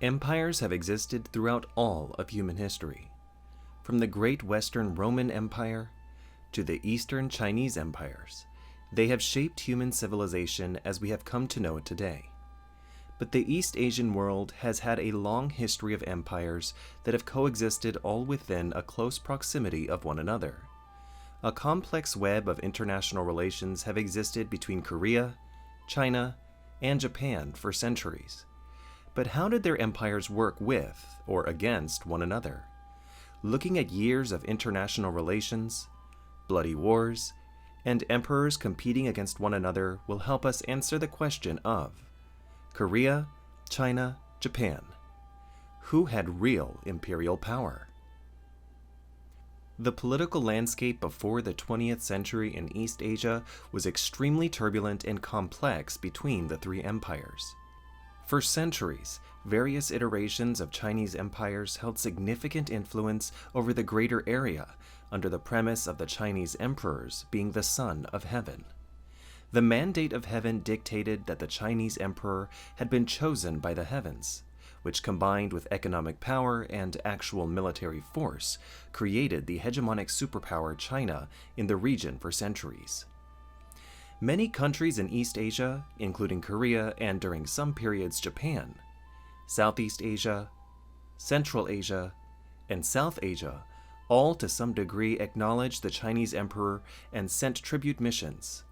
Empires have existed throughout all of human history, from the great Western Roman Empire to the Eastern Chinese empires. They have shaped human civilization as we have come to know it today. But the East Asian world has had a long history of empires that have coexisted all within a close proximity of one another. A complex web of international relations have existed between Korea, China, and Japan for centuries. But how did their empires work with or against one another? Looking at years of international relations, bloody wars, and emperors competing against one another will help us answer the question of Korea, China, Japan. Who had real imperial power? The political landscape before the 20th century in East Asia was extremely turbulent and complex between the three empires. For centuries, various iterations of Chinese empires held significant influence over the greater area under the premise of the Chinese emperors being the son of heaven. The mandate of heaven dictated that the Chinese emperor had been chosen by the heavens, which combined with economic power and actual military force created the hegemonic superpower China in the region for centuries. Many countries in East Asia, including Korea and during some periods Japan, Southeast Asia, Central Asia, and South Asia, all to some degree acknowledged the Chinese emperor and sent tribute missions.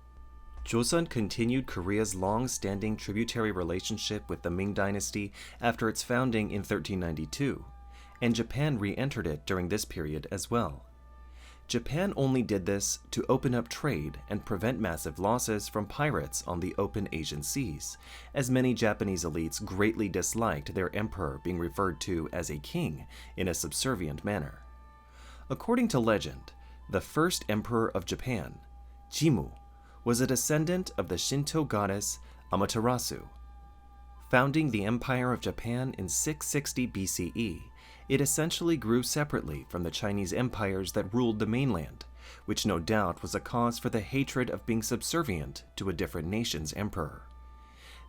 Joseon continued Korea's long-standing tributary relationship with the Ming Dynasty after its founding in 1392, and Japan re-entered it during this period as well. Japan only did this to open up trade and prevent massive losses from pirates on the open Asian seas, as many Japanese elites greatly disliked their emperor being referred to as a king in a subservient manner. According to legend, the first emperor of Japan, Jimmu, was a descendant of the Shinto goddess Amaterasu. Founding the Empire of Japan in 660 BCE, it essentially grew separately from the Chinese empires that ruled the mainland, which no doubt was a cause for the hatred of being subservient to a different nation's emperor.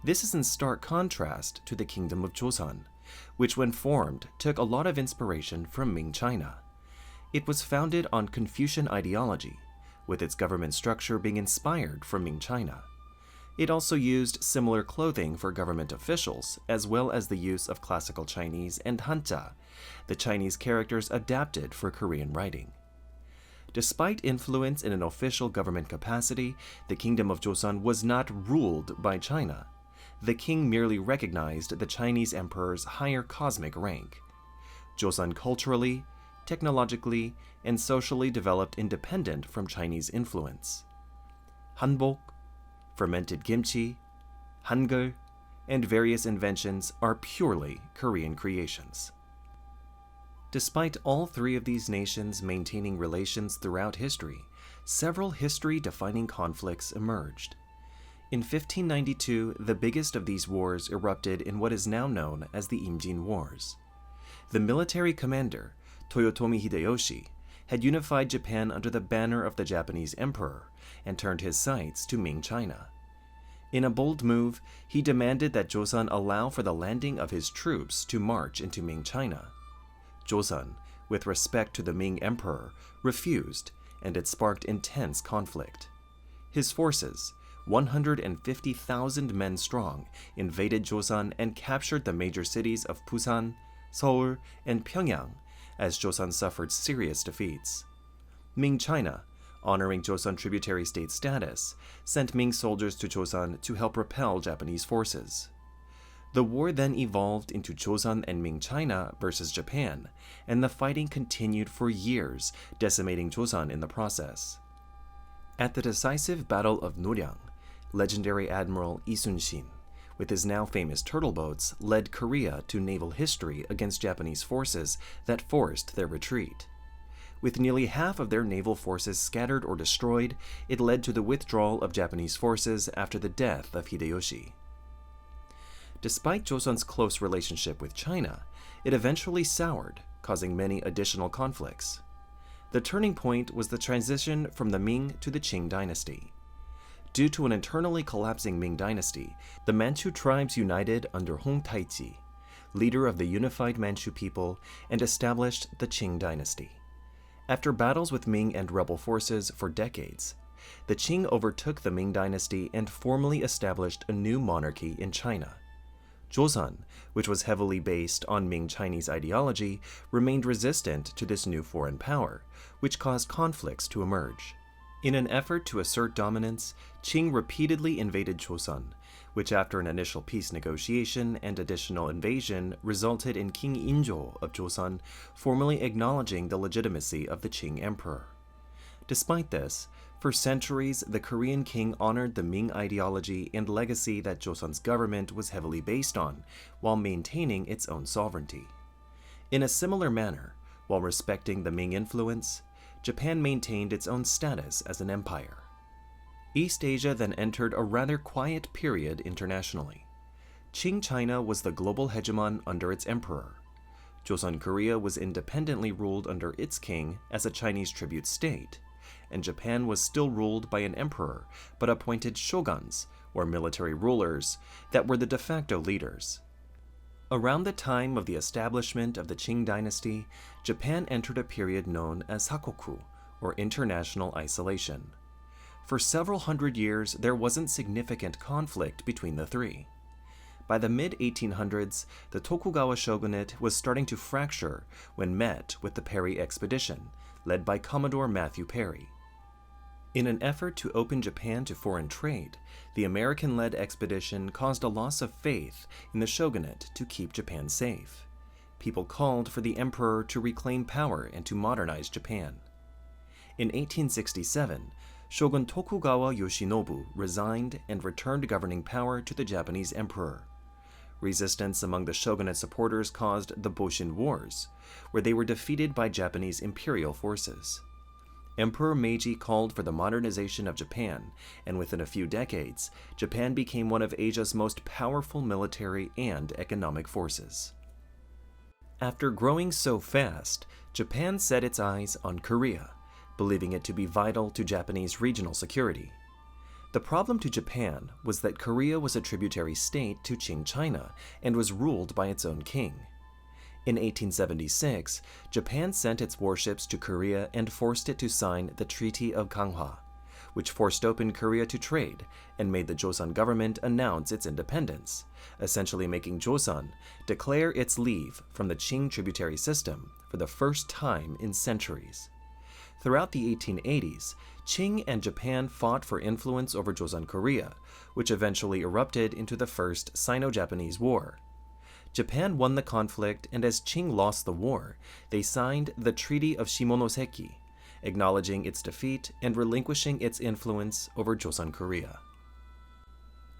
This is in stark contrast to the Kingdom of Joseon, which when formed took a lot of inspiration from Ming China. It was founded on Confucian ideology, with its government structure being inspired from Ming China. It also used similar clothing for government officials, as well as the use of classical Chinese and Hanja, the Chinese characters adapted for Korean writing. Despite influence in an official government capacity, the Kingdom of Joseon was not ruled by China. The king merely recognized the Chinese emperor's higher cosmic rank. Joseon culturally, technologically, and socially developed independent from Chinese influence. Hanbok, fermented kimchi, hangul, and various inventions are purely Korean creations. Despite all three of these nations maintaining relations throughout history, several history-defining conflicts emerged. In 1592, the biggest of these wars erupted in what is now known as the Imjin Wars. The military commander, Toyotomi Hideyoshi, had unified Japan under the banner of the Japanese emperor and turned his sights to Ming China. In a bold move, he demanded that Joseon allow for the landing of his troops to march into Ming China. Joseon, with respect to the Ming emperor, refused, and it sparked intense conflict. His forces, 150,000 men strong, invaded Joseon and captured the major cities of Busan, Seoul, and Pyongyang, as Joseon suffered serious defeats. Ming China, honoring Joseon tributary state status, sent Ming soldiers to Joseon to help repel Japanese forces. The war then evolved into Joseon and Ming China versus Japan, and the fighting continued for years, decimating Joseon in the process. At the decisive Battle of Noryang, legendary Admiral Lee Sun-shin, with his now famous turtle boats, led Korea to naval history against Japanese forces that forced their retreat. With nearly half of their naval forces scattered or destroyed, it led to the withdrawal of Japanese forces after the death of Hideyoshi. Despite Joseon's close relationship with China, it eventually soured, causing many additional conflicts. The turning point was the transition from the Ming to the Qing dynasty. Due to an internally collapsing Ming dynasty, the Manchu tribes united under Hong Taiji, leader of the unified Manchu people, and established the Qing dynasty. After battles with Ming and rebel forces for decades, the Qing overtook the Ming dynasty and formally established a new monarchy in China. Joseon, which was heavily based on Ming Chinese ideology, remained resistant to this new foreign power, which caused conflicts to emerge. In an effort to assert dominance, Qing repeatedly invaded Joseon, which after an initial peace negotiation and additional invasion resulted in King Injo of Joseon formally acknowledging the legitimacy of the Qing emperor. Despite this, for centuries, the Korean king honored the Ming ideology and legacy that Joseon's government was heavily based on, while maintaining its own sovereignty. In a similar manner, while respecting the Ming influence, Japan maintained its own status as an empire. East Asia then entered a rather quiet period internationally. Qing China was the global hegemon under its emperor. Joseon Korea was independently ruled under its king as a Chinese tribute state, and Japan was still ruled by an emperor, but appointed shoguns, or military rulers, that were the de facto leaders. Around the time of the establishment of the Qing dynasty, Japan entered a period known as Sakoku, or international isolation. For several hundred years, there wasn't significant conflict between the three. By the mid-1800s, the Tokugawa shogunate was starting to fracture when met with the Perry expedition, led by Commodore Matthew Perry. In an effort to open Japan to foreign trade, the American-led expedition caused a loss of faith in the shogunate to keep Japan safe. People called for the emperor to reclaim power and to modernize Japan. In 1867, Shogun Tokugawa Yoshinobu resigned and returned governing power to the Japanese emperor. Resistance among the shogunate supporters caused the Boshin Wars, where they were defeated by Japanese imperial forces. Emperor Meiji called for the modernization of Japan, and within a few decades, Japan became one of Asia's most powerful military and economic forces. After growing so fast, Japan set its eyes on Korea, believing it to be vital to Japanese regional security. The problem to Japan was that Korea was a tributary state to Qing China and was ruled by its own king. In 1876, Japan sent its warships to Korea and forced it to sign the Treaty of Ganghwa, which forced open Korea to trade and made the Joseon government announce its independence, essentially making Joseon declare its leave from the Qing tributary system for the first time in centuries. Throughout the 1880s, Qing and Japan fought for influence over Joseon Korea, which eventually erupted into the First Sino-Japanese War. Japan won the conflict, and as Qing lost the war, they signed the Treaty of Shimonoseki, acknowledging its defeat and relinquishing its influence over Joseon Korea.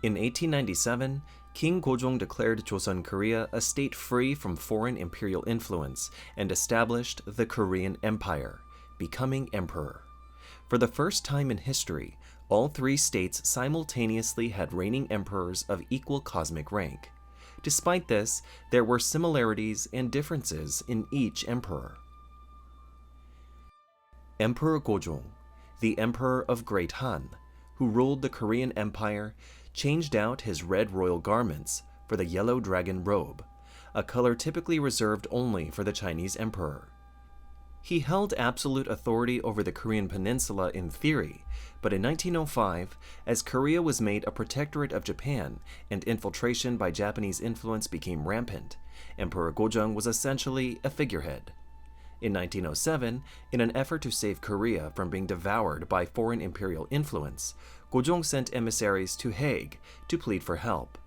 In 1897, King Gojong declared Joseon Korea a state free from foreign imperial influence and established the Korean Empire, becoming emperor. For the first time in history, all three states simultaneously had reigning emperors of equal cosmic rank. Despite this, there were similarities and differences in each emperor. Emperor Gojong, the Emperor of Great Han, who ruled the Korean Empire, changed out his red royal garments for the yellow dragon robe, a color typically reserved only for the Chinese emperor. He held absolute authority over the Korean peninsula in theory, but in 1905, as Korea was made a protectorate of Japan and infiltration by Japanese influence became rampant, Emperor Gojong was essentially a figurehead. In 1907, in an effort to save Korea from being devoured by foreign imperial influence, Gojong sent emissaries to Hague to plead for help,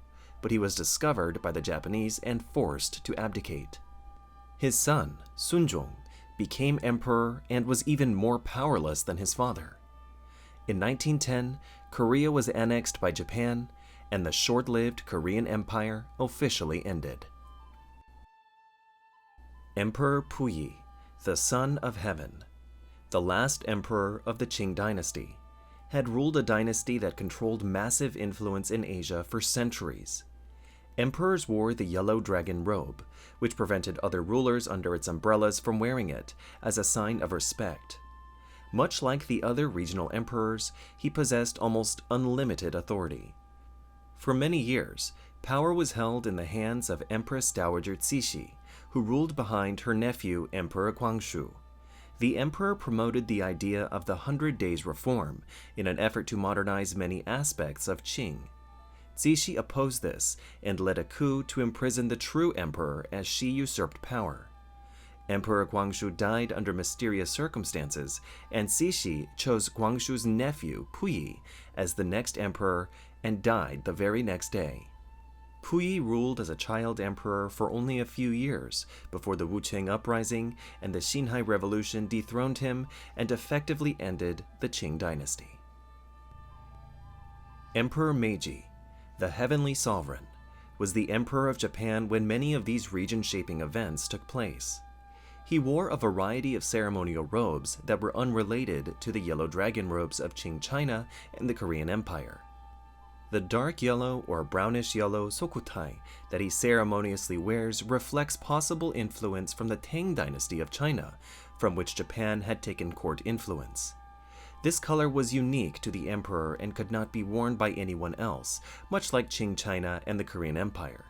but he was discovered by the Japanese and forced to abdicate. His son, Sunjong, became emperor and was even more powerless than his father. In 1910, Korea was annexed by Japan, and the short-lived Korean Empire officially ended. Emperor Puyi, the Son of Heaven, the last emperor of the Qing dynasty, had ruled a dynasty that controlled massive influence in Asia for centuries. Emperors wore the yellow dragon robe, which prevented other rulers under its umbrellas from wearing it as a sign of respect. Much like the other regional emperors, he possessed almost unlimited authority. For many years, Power was held in the hands of Empress Dowager Cixi, who ruled behind her nephew Emperor Guangxu. The emperor promoted the idea of the 100 Days Reform in an effort to modernize many aspects of Qing. Cixi opposed this and led a coup to imprison the true emperor as she usurped power. Emperor Guangxu died under mysterious circumstances, and Cixi chose Guangxu's nephew, Puyi, as the next emperor and died the very next day. Puyi ruled as a child emperor for only a few years before the Wucheng Uprising and the Xinhai Revolution dethroned him and effectively ended the Qing dynasty. Emperor Meiji, the heavenly sovereign, was the emperor of Japan when many of these region-shaping events took place. He wore a variety of ceremonial robes that were unrelated to the yellow dragon robes of Qing China and the Korean Empire. The dark yellow or brownish yellow sokutai that he ceremoniously wears reflects possible influence from the Tang dynasty of China, from which Japan had taken court influence. This color was unique to the emperor and could not be worn by anyone else, much like Qing China and the Korean Empire.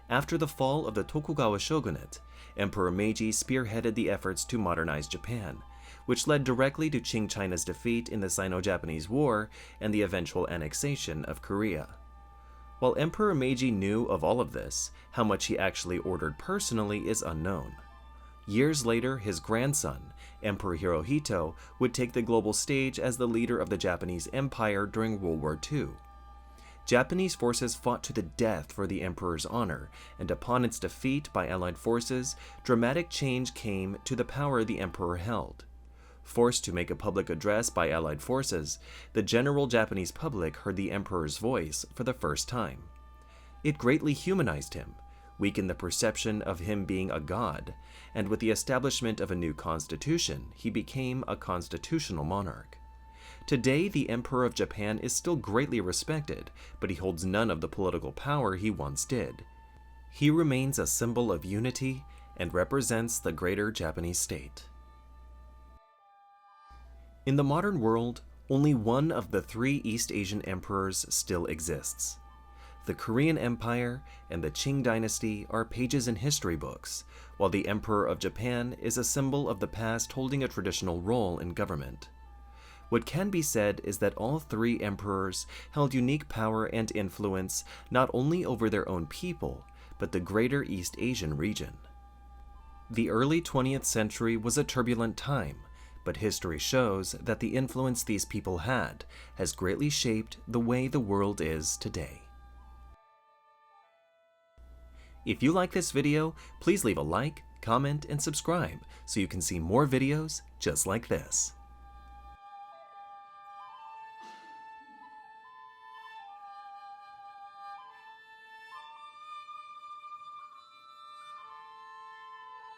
After the fall of the Tokugawa shogunate, Emperor Meiji spearheaded the efforts to modernize Japan, which led directly to Qing China's defeat in the Sino-Japanese War and the eventual annexation of Korea. While Emperor Meiji knew of all of this, how much he actually ordered personally is unknown. Years later, his grandson, Emperor Hirohito, would take the global stage as the leader of the Japanese Empire during World War II. Japanese forces fought to the death for the emperor's honor, and upon its defeat by Allied forces, dramatic change came to the power the emperor held. Forced to make a public address by Allied forces, the general Japanese public heard the emperor's voice for the first time. It greatly humanized him, weakened the perception of him being a god, and with the establishment of a new constitution, he became a constitutional monarch. Today, the Emperor of Japan is still greatly respected, but he holds none of the political power he once did. He remains a symbol of unity and represents the greater Japanese state. In the modern world, only one of the 3 East Asian emperors still exists. The Korean Empire and the Qing dynasty are pages in history books, while the Emperor of Japan is a symbol of the past holding a traditional role in government. What can be said is that all 3 emperors held unique power and influence not only over their own people, but the greater East Asian region. The early 20th century was a turbulent time, but history shows that the influence these people had has greatly shaped the way the world is today. If you like this video, please leave a like, comment, and subscribe so you can see more videos just like this.